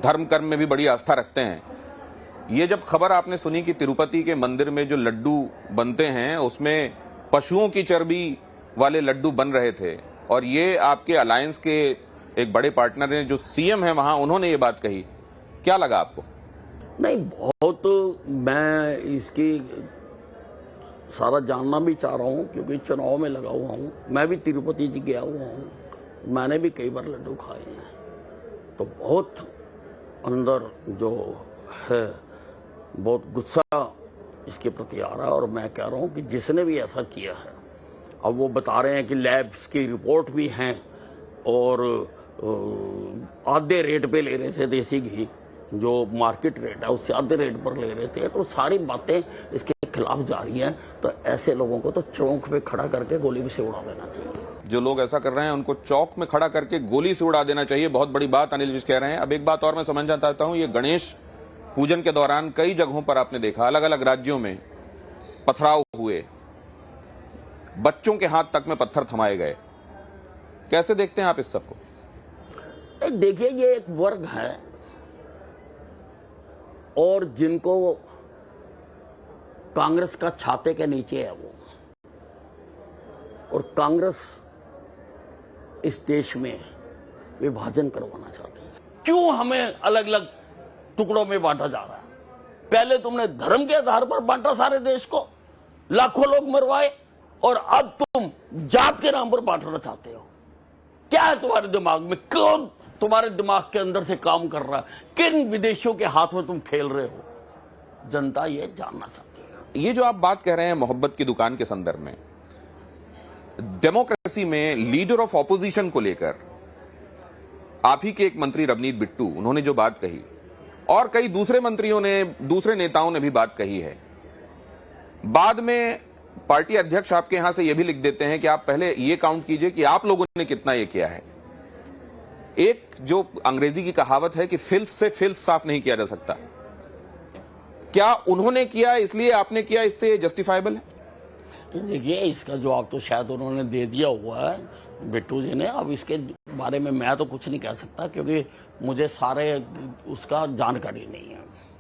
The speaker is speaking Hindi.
धर्म कर्म में भी बड़ी आस्था रखते हैं। ये जब खबर आपने सुनी कि तिरुपति के मंदिर में जो लड्डू बनते हैं उसमें पशुओं की चर्बी वाले लड्डू बन रहे थे, और ये आपके अलायंस के एक बड़े पार्टनर ने जो सीएम है वहां, उन्होंने ये बात कही, क्या लगा आपको? नहीं, बहुत मैं इसकी सारा जानना भी चाह रहा हूँ, क्योंकि चुनाव में लगा हुआ हूँ। मैं भी तिरुपति जी गया हुआ हूँ, मैंने भी कई बार लड्डू खाए हैं। तो बहुत अंदर जो है बहुत गुस्सा इसके प्रति आ रहा है। और मैं कह रहा हूँ कि जिसने भी ऐसा किया है, अब वो बता रहे हैं कि लैब्स की रिपोर्ट भी हैं और आधे रेट पे ले रहे थे देसी घी, जो मार्केट रेट है उससे आधे रेट पर ले रहे थे। तो सारी बातें इसके खिलाफ जारी हैं। तो ऐसे लोगों को तो चौक पे खड़ा करके गोली से उड़ा देना चाहिए। जो लोग ऐसा कर रहे हैं उनको चौक में खड़ा करके गोली से उड़ा देना चाहिए। बहुत बड़ी बात अनिल विज कह रहे हैं। अब एक बात और मैं समझना चाहता हूं, ये गणेश पूजन के दौरान कई जगहों पर आपने देखा, अलग अलग राज्यों में पथराव हुए, बच्चों के हाथ तक में पत्थर थमाए गए। कैसे देखते हैं आप इस सबको? देखिए, ये एक वर्ग है और जिनको कांग्रेस का छाते के नीचे है वो, और कांग्रेस इस देश में विभाजन करवाना चाहती है। क्यों हमें अलग अलग टुकड़ों में बांटा जा रहा है? पहले तुमने धर्म के आधार पर बांटा सारे देश को, लाखों लोग मरवाए, और अब तुम जात के नाम पर बांटना चाहते हो। क्या है तुम्हारे दिमाग में? कौन तुम्हारे दिमाग के अंदर से काम कर रहा है? किन विदेशियों के हाथ में तुम खेल रहे हो? जनता ये जानना चाहती है। ये जो आप बात कह रहे हैं मोहब्बत की दुकान के संदर्भ में, डेमोक्रेसी में लीडर ऑफ ऑपोजिशन को लेकर आप ही के एक मंत्री रवनीत बिट्टू, उन्होंने जो बात कही, और कई दूसरे मंत्रियों ने, दूसरे नेताओं ने भी बात कही है, बाद में पार्टी अध्यक्ष आपके यहां से यह भी लिख देते हैं कि आप पहले यह काउंट कीजिए कि आप लोगों ने कितना यह किया है। एक जो अंग्रेजी की कहावत है कि फिल्थ से फिल्थ साफ नहीं किया जा सकता, क्या उन्होंने किया इसलिए आपने किया, इससे जस्टिफाइबल है? देखिए, इसका जवाब तो शायद उन्होंने दे दिया हुआ है बिट्टू जी ने। अब इसके बारे में मैं तो कुछ नहीं कह सकता, क्योंकि मुझे सारे उसका जानकारी नहीं है।